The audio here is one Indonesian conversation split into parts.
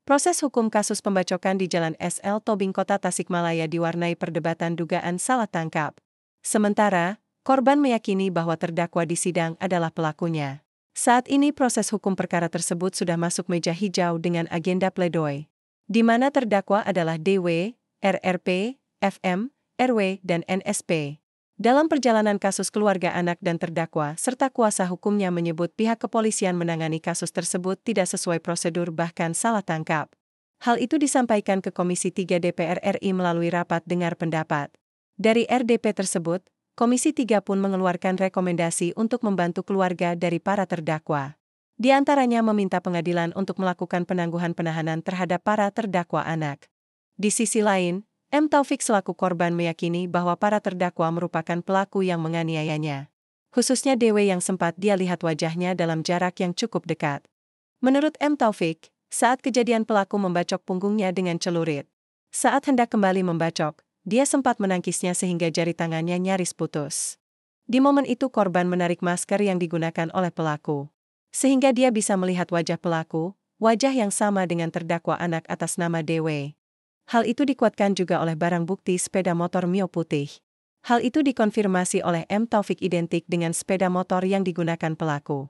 Proses hukum kasus pembacokan di Jalan SL Tobing Kota Tasikmalaya diwarnai perdebatan dugaan salah tangkap. Sementara, korban meyakini bahwa terdakwa di sidang adalah pelakunya. Saat ini proses hukum perkara tersebut sudah masuk meja hijau dengan agenda pledoi, di mana terdakwa adalah DW, RRP, FM, RW, dan NSP. Dalam perjalanan kasus keluarga anak dan terdakwa serta kuasa hukumnya menyebut pihak kepolisian menangani kasus tersebut tidak sesuai prosedur bahkan salah tangkap. Hal itu disampaikan ke Komisi 3 DPR RI melalui rapat dengar pendapat. Dari RDP tersebut, Komisi 3 pun mengeluarkan rekomendasi untuk membantu keluarga dari para terdakwa. Di antaranya meminta pengadilan untuk melakukan penangguhan penahanan terhadap para terdakwa anak. Di sisi lain, M. Taufik selaku korban meyakini bahwa para terdakwa merupakan pelaku yang menganiayanya. Khususnya DW yang sempat dia lihat wajahnya dalam jarak yang cukup dekat. Menurut M. Taufik, saat kejadian pelaku membacok punggungnya dengan celurit. Saat hendak kembali membacok, dia sempat menangkisnya sehingga jari tangannya nyaris putus. Di momen itu korban menarik masker yang digunakan oleh pelaku. Sehingga dia bisa melihat wajah pelaku, wajah yang sama dengan terdakwa anak atas nama DW. Hal itu dikuatkan juga oleh barang bukti sepeda motor Mio putih. Hal itu dikonfirmasi oleh M. Taufik identik dengan sepeda motor yang digunakan pelaku.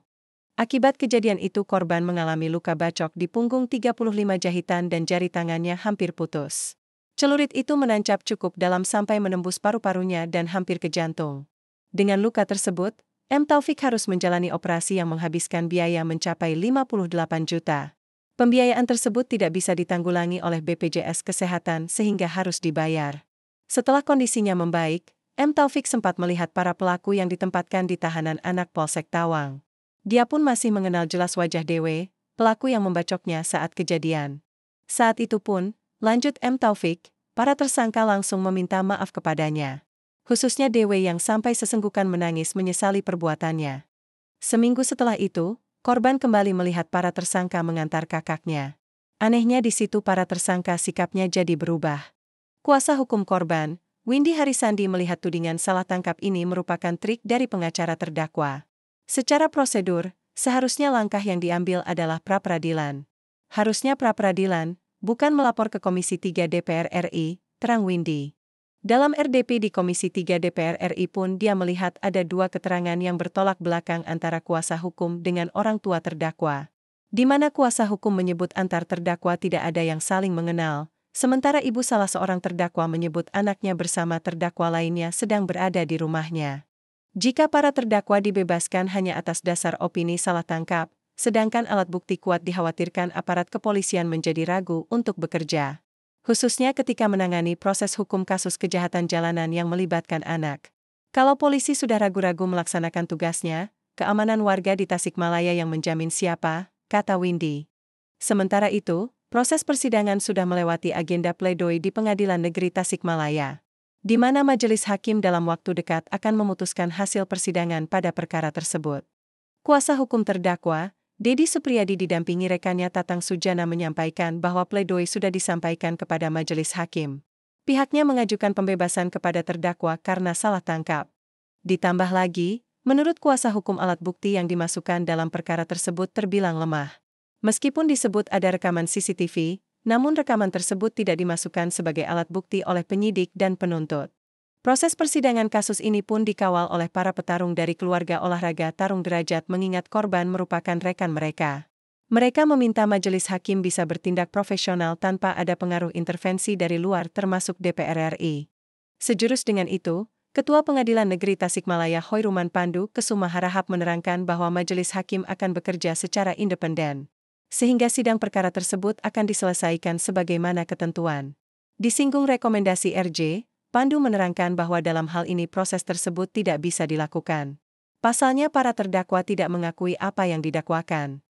Akibat kejadian itu korban mengalami luka bacok di punggung 35 jahitan dan jari tangannya hampir putus. Celurit itu menancap cukup dalam sampai menembus paru-parunya dan hampir ke jantung. Dengan luka tersebut, M. Taufik harus menjalani operasi yang menghabiskan biaya mencapai 58 juta. Pembiayaan tersebut tidak bisa ditanggulangi oleh BPJS Kesehatan sehingga harus dibayar. Setelah kondisinya membaik, M. Taufik sempat melihat para pelaku yang ditempatkan di tahanan anak Polsek Tawang. Dia pun masih mengenal jelas wajah DW, pelaku yang membacoknya saat kejadian. Saat itu pun, lanjut M. Taufik, para tersangka langsung meminta maaf kepadanya. Khususnya DW yang sampai sesenggukan menangis menyesali perbuatannya. Seminggu setelah itu, korban kembali melihat para tersangka mengantar kakaknya. Anehnya di situ para tersangka sikapnya jadi berubah. Kuasa hukum korban, Windy Harisandi melihat tudingan salah tangkap ini merupakan trik dari pengacara terdakwa. Secara prosedur, seharusnya langkah yang diambil adalah pra-peradilan. Harusnya pra-peradilan, bukan melapor ke Komisi 3 DPR RI, terang Windy. Dalam RDP di Komisi 3 DPR RI pun dia melihat ada dua keterangan yang bertolak belakang antara kuasa hukum dengan orang tua terdakwa. Di mana kuasa hukum menyebut antar terdakwa tidak ada yang saling mengenal, sementara ibu salah seorang terdakwa menyebut anaknya bersama terdakwa lainnya sedang berada di rumahnya. Jika para terdakwa dibebaskan hanya atas dasar opini salah tangkap, sedangkan alat bukti kuat dikhawatirkan aparat kepolisian menjadi ragu untuk bekerja. Khususnya ketika menangani proses hukum kasus kejahatan jalanan yang melibatkan anak. Kalau polisi sudah ragu-ragu melaksanakan tugasnya, keamanan warga di Tasikmalaya yang menjamin siapa, kata Windy. Sementara itu, proses persidangan sudah melewati agenda pledoi di Pengadilan Negeri Tasikmalaya, di mana majelis hakim dalam waktu dekat akan memutuskan hasil persidangan pada perkara tersebut. Kuasa hukum terdakwa, Dedi Supriyadi didampingi rekannya Tatang Sujana menyampaikan bahwa pledoi sudah disampaikan kepada majelis hakim. Pihaknya mengajukan pembebasan kepada terdakwa karena salah tangkap. Ditambah lagi, menurut kuasa hukum alat bukti yang dimasukkan dalam perkara tersebut terbilang lemah. Meskipun disebut ada rekaman CCTV, namun rekaman tersebut tidak dimasukkan sebagai alat bukti oleh penyidik dan penuntut. Proses persidangan kasus ini pun dikawal oleh para petarung dari keluarga olahraga Tarung Derajat mengingat korban merupakan rekan mereka. Mereka meminta majelis hakim bisa bertindak profesional tanpa ada pengaruh intervensi dari luar termasuk DPR RI. Sejurus dengan itu, Ketua Pengadilan Negeri Tasikmalaya Hoiruman Pandu Kesuma Harahap menerangkan bahwa majelis hakim akan bekerja secara independen, sehingga sidang perkara tersebut akan diselesaikan sebagaimana ketentuan. Disinggung rekomendasi RJ, Pandu menerangkan bahwa dalam hal ini proses tersebut tidak bisa dilakukan. Pasalnya para terdakwa tidak mengakui apa yang didakwakan.